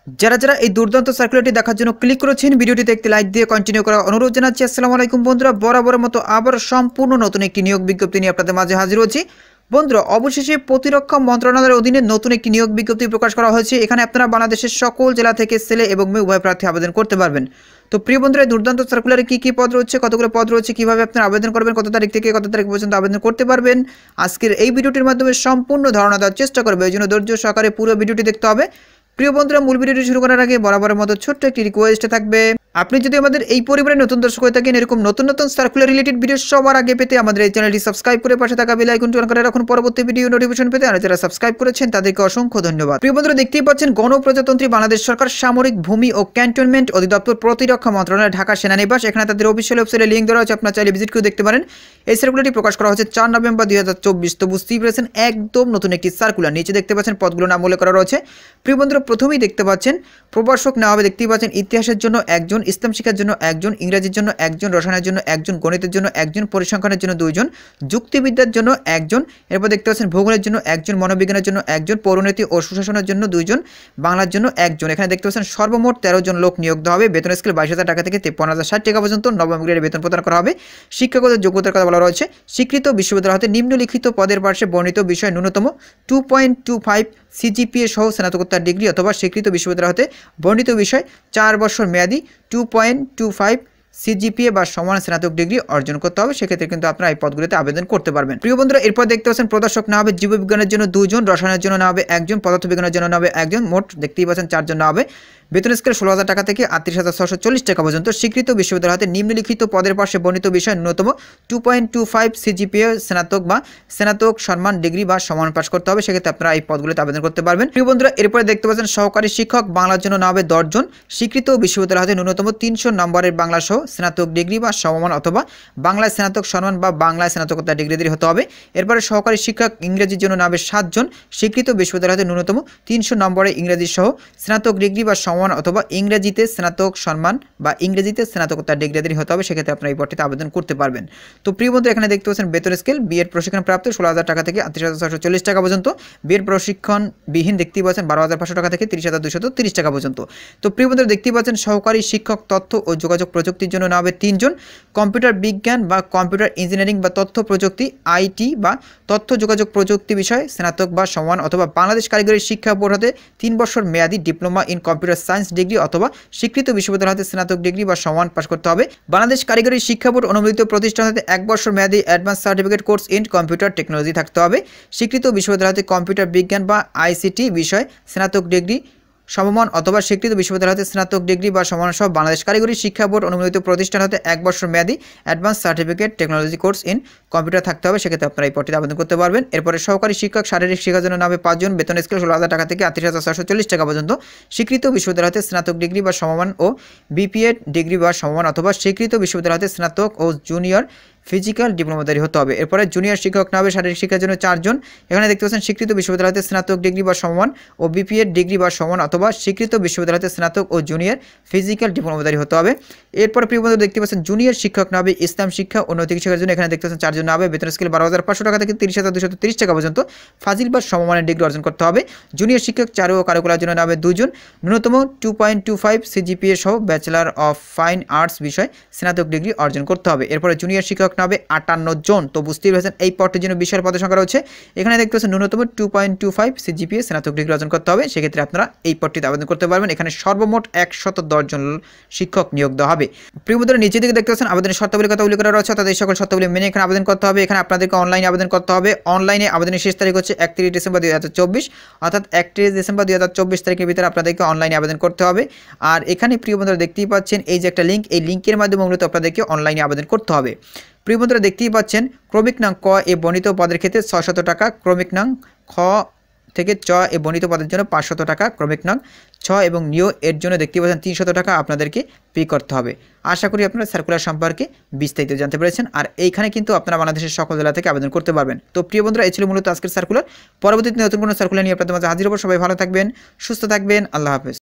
যারা এই দুর্দান্ত সার্কুলারটি দেখার জন্য ক্লিক করেছেন, ভিডিওটিতে একটি লাইক দিয়ে কন্টিনিউ করার অনুরোধ জানাচ্ছি। আসসালামু আলাইকুম বন্ধুরা, বরাবরের মতো আবার সম্পূর্ণ নতুন একটি নিয়োগ বিজ্ঞপ্তি নিয়ে আপনাদের মাঝে হাজির হচ্ছি। বন্ধুরা, অবশেষে প্রতিরক্ষা মন্ত্রণালয়ের অধীনে নতুন একটি নিয়োগ বিজ্ঞপ্তি প্রকাশ করা হয়েছে। এখানে আপনারা বাংলাদেশের সকল জেলা থেকে ছেলে এবং মেয়ে উভয় প্রার্থী আবেদন করতে পারবেন। তো প্রিয় বন্ধুরা, দুর্দান্ত সার্কুলারে কি পদ রয়েছে, কতগুলো পদ রয়েছে, কিভাবে আপনারা আবেদন করবেন, কত তারিখ থেকে কত তারিখ পর্যন্ত আবেদন করতে পারবেন, আজকের এই ভিডিওটির মাধ্যমে সম্পূর্ণ ধারণা দেওয়ার চেষ্টা করবে। এই জন্য ধৈর্য সহকারে পুরো ভিডিওটি দেখতে হবে। প্রিয় বন্ধুরা, মূল ভিডিওটি শুরু করার আগে বরাবরের মতো ছোট্ট একটি রিকোয়েস্ট থাকবে, আপনি যদি আমাদের এই পরিবারের নতুন দর্শক হয়ে থাকেন, এরকম নতুন সার্কুলার রিলেটেড ভিডিও সবার আগে পেতে আমাদের এই চ্যানেলটি সাবস্ক্রাইব করে পাশে থাকা বেল আইকনটি অন করে রাখুন পরবর্তী ভিডিও নোটিফিকেশন পেতে। আর যারা সাবস্ক্রাইব করেছেন তাদেরকে অসংখ্য ধন্যবাদ। প্রিয় বন্ধুরা, দেখতেই পাচ্ছেন গণপ্রজাতন্ত্রী বাংলাদেশ সরকার সামরিক ভূমি ও ক্যান্টনমেন্ট অধিদপ্তর প্রতিরক্ষা মন্ত্রণালয়, ঢাকা সেনানিবাস। এখানে তাদের অফিসিয়াল ওয়েবসাইটে লিঙ্ক দেওয়া আছে, আপনারা চাইলে ভিজিট করে দেখতে পারেন। এই সার্কুলারটি প্রকাশ করা হচ্ছে 4 নভেম্বর 2024। তো বুঝতেই পেরেছেন একদম নতুন একটি সার্কুলার। নিচে দেখতে পাচ্ছেন পদগুলো নাম উল্লেখ করা রয়েছে। প্রিয় বন্ধুরা, প্রথমেই দেখতে পাচ্ছেন প্রভাষক নেওয়া হবে। দেখতেই পাচ্ছেন ইতিহাসের জন্য একজন, ইসলাম শিক্ষার জন্য একজন, ইংরেজির জন্য একজন, রসায়নের জন্য একজন, গণিতের জন্য একজন, পরিসংখ্যানের জন্য 2 জন, যুক্তিবিদ্যার জন্য একজন। এরপর দেখতে পাচ্ছেন ভূগোলের জন্য একজন, মনোবিজ্ঞানের জন্য একজন, পৌরনীতি ও সুশাসনের জন্য 2 জন, বাংলার জন্য একজন। এখানে দেখতে পাচ্ছেন সর্বমোট 13 জন লোক নিয়োগ দেওয়া হবে। বেতন স্কেল 22,000 টাকা থেকে 53,060 টাকা পর্যন্ত নবম গ্রেডের বেতন প্রদান করা হবে। শিক্ষাগত যোগ্যতার কথা বলা রয়েছে। স্বীকৃত বিশ্ববিদ্যালয় হতে নিম্নলিখিত পদের পার্শ্বে বর্ণিত বিষয় ন্যূনতম 2.25 সিজিপিএ সহ স্নাতকোত্তর ডিগ্রি অথবা স্বীকৃত বিশ্ববিদ্যালয় হতে বর্ণিত বিষয় 4 বছর মেয়াদী 2.25 সিজিপিএ বা সমান স্নাতক ডিগ্রি অর্জন করতে হবে। সেক্ষেত্রে কিন্তু আপনারা এই পদগুলিতে আবেদন করতে পারবেন। প্রিয় বন্ধুরা, এরপর দেখতে পাচ্ছেন প্রদর্শক নেওয়া হবে। জীববিজ্ঞানের জন্য 2 জন, রসায়নের জন্য নেওয়া হবে একজন, পদার্থবিজ্ঞানের জন্য নেওয়া হবে একজন। মোট দেখতেই পাচ্ছেন 4 জন নেওয়া হবে। বেতন স্কেল 16,000 টাকা থেকে 38,640 টাকা পর্যন্ত। স্বীকৃত বিশ্ববিদ্যালয় হতে নিম্নলিখিত পদের পাশে বর্ণিত বিষয় ন্যূনতম 2.25 সিজিপিএ স্নাতক বা স্নাতক সম্মান ডিগ্রি বা সমান পাস করতে হবে। সেক্ষেত্রে আপনারা এই পদগুলিতে আবেদন করতে পারবেন। প্রিয় বন্ধুরা, এরপরে দেখতে পাচ্ছেন সহকারী শিক্ষক বাংলার জন্য নেওয়া হবে 10 জন। স্বীকৃত বিশ্ববিদ্যালয় হতে ন্যূনতম 300 নম্বরের বাংলা সহ স্নাতক ডিগ্রি বা সমমান অথবা বাংলায় স্নাতক সম্মান বা বাংলায় স্নাতকোত্তর ডিগ্রি হতে হবে। এরপরে সহকারী শিক্ষক ইংরেজির জন্য নেওয়া হবে 7 জন। স্বীকৃত বিশ্ববিদ্যালয় হতে ন্যূনতম 300 নম্বরের ইংরেজি সহ স্নাতক ডিগ্রি বা সমান অথবা ইংরেজিতে স্নাতক সম্মান বা ইংরেজিতে স্নাতকোত্তর ডিগ্রি হতে হবে। সেক্ষেত্রে আপনারা এই পদটিতে আবেদন করতে পারবেন। তো প্রিয় বন্ধু, এখানে দেখতে পাচ্ছেন বেতন স্কেল বিএড প্রশিক্ষণ প্রাপ্ত 16,000 টাকা থেকে 38,640 টাকা পর্যন্ত। বিএড প্রশিক্ষণ বিহীন দেখতেই পাচ্ছেন 12,500 টাকা থেকে 30,230 টাকা পর্যন্ত। তো প্রিয় বন্ধু, দেখতেই পাচ্ছেন সহকারী শিক্ষক তথ্য ও যোগাযোগ প্রযুক্তির জন্য নেওয়া হবে 3 জন। কম্পিউটার বিজ্ঞান বা কম্পিউটার ইঞ্জিনিয়ারিং বা তথ্য প্রযুক্তি আইটি বা তথ্য যোগাযোগ প্রযুক্তি বিষয় স্নাতক বা সমান অথবা বাংলাদেশ কারিগরি শিক্ষা বোর্ড হতে 3 বছর মেয়াদী diploma in computer science degree অথবা স্বীকৃত বিশ্ববিদ্যালয় হতে স্নাতক ডিগ্রি বা সমান পাস করতে হবে। বাংলাদেশ কারিগরি শিক্ষা বোর্ড অনুমোদিত প্রতিষ্ঠান হতে 1 বছর মেয়াদী advance certificate course in computer technology থাকতে হবে। স্বীকৃত বিশ্ববিদ্যালয় হতে কম্পিউটার বিজ্ঞান বা আইসিটি বিষয় স্নাতক ডিগ্রি সমমান অথবা স্বীকৃত বিশ্ববিদ্যালয় হতে স্নাতক ডিগ্রি বা সমান সহ বাংলাদেশ কারিগরি শিক্ষা বোর্ড অনুমোদিত প্রতিষ্ঠান হতে 1 বছর মেয়াদী advance certificate technology course in computer থাকতে হবে। সেক্ষেত্রে আপনারা এই পদটিতে আবেদন করতে পারবেন। এরপরে সহকারী শিক্ষক শারীরিক শিক্ষার জন্য নেওয়া হবে 5 জন। বেতন স্কেল 16,000 টাকা থেকে 38,640 টাকা পর্যন্ত। স্বীকৃত বিশ্ববিদ্যালয় হতে স্নাতক ডিগ্রি বা সমমান ও বিপিএড ডিগ্রি বা সমমান অথবা স্বীকৃত বিশ্ববিদ্যালয় হতে স্নাতক ও জুনিয়র ফিজিক্যাল ডিপ্লোমাধারী হতে হবে। এরপরে জুনিয়র শিক্ষক নেওয়া হবে শারীরিক শিক্ষার জন্য 4 জন। এখানে দেখতে পাচ্ছেন স্বীকৃত বিশ্ববিদ্যালয়তে স্নাতক ডিগ্রি বা সমান ও বিপিএড ডিগ্রি বা সমান অথবা স্বীকৃত বিশ্ববিদ্যালয়তে স্নাতক ও জুনিয়র ফিজিক্যাল ডিপ্লোমাধারী হতে হবে। এরপর প্রিয় বন্ধু, দেখতে পাচ্ছেন জুনিয়র শিক্ষক নেওয়া হবে ইসলাম শিক্ষা ও নৈতিক শিক্ষার জন্য। এখানে দেখতে পাচ্ছেন 4 জন নেওয়া হবে। বেতন স্কেল 12,500 টাকা থেকে 30,230 টাকা পর্যন্ত। ফাজিল বা সমমানের ডিগ্রি অর্জন করতে হবে। জুনিয়র শিক্ষক চারু ও কারুকলার জন্য নেওয়া হবে 2 জন। ন্যূনতম 2.25 সিজিপিএ সহ ব্যাচেলর অফ ফাইন আর্টস বিষয় স্নাতক ডিগ্রি অর্জন করতে হবে। এরপরে জুনিয়র শিক্ষক নেওয়া হবে 58 জন। তো বুঝতেই পারছেন এই পদটির জন্য বিশাল পদের সংখ্যা রয়েছে। এখানে দেখতে পাচ্ছেন ন্যূনতম 2.25 সিজিপিএ স্নাতক ডিগ্রি অর্জন করতে হবে। সেক্ষেত্রে আপনারা এই পদটিতে আবেদন করতে পারবেন। এখানে সর্বমোট 110 জন শিক্ষক নিয়োগ দেওয়া হবে। প্রিয় বন্ধুরা, নিচের দিকে দেখতে পাচ্ছেন আবেদনের শর্তাবলীর কথা উল্লেখ করা রয়েছে। তাদের সকল শর্তাবলী মেনে এখানে আবেদন করতে হবে। এখানে আপনাদেরকে অনলাইনে আবেদন করতে হবে। অনলাইনে আবেদনের শেষ তারিখ হচ্ছে 31 ডিসেম্বর 2024, অর্থাৎ 31 ডিসেম্বর 2024 তারিখের ভিতরে আপনাদেরকে অনলাইনে আবেদন করতে হবে। আর এখানে প্রিয় বন্ধুরা দেখতেই পাচ্ছেন এই যে একটা লিঙ্ক, এই লিঙ্কের মাধ্যমে মূলত আপনাদেরকে অনলাইনে আবেদন করতে হবে। প্রিয় বন্ধুরা, দেখতেই পাচ্ছেন ক্রমিক নং ক এ বর্ণিত পদের ক্ষেত্রে 600 টাকা, ক্রমিক নং খ থেকে চ এ বর্ণিত পদের জন্য 500 টাকা, ক্রমিক নং ছ এবং নিয় এর জন্য দেখতেই পাচ্ছেন 300 টাকা আপনাদেরকে পে করতে হবে। আশা করি আপনারা সার্কুলার সম্পর্কে বিস্তারিত জানতে পেরেছেন। আর এইখানে কিন্তু আপনারা বাংলাদেশের সকল জেলা থেকে আবেদন করতে পারবেন। তো প্রিয় বন্ধুরা, এই ছিল মূলত আজকের সার্কুলার। পরবর্তীতে নতুন কোনো সার্কুলার নিয়ে আপনাদের মাঝে হাজির হব। সবাই ভালো থাকবেন, সুস্থ থাকবেন। আল্লাহ হাফেজ।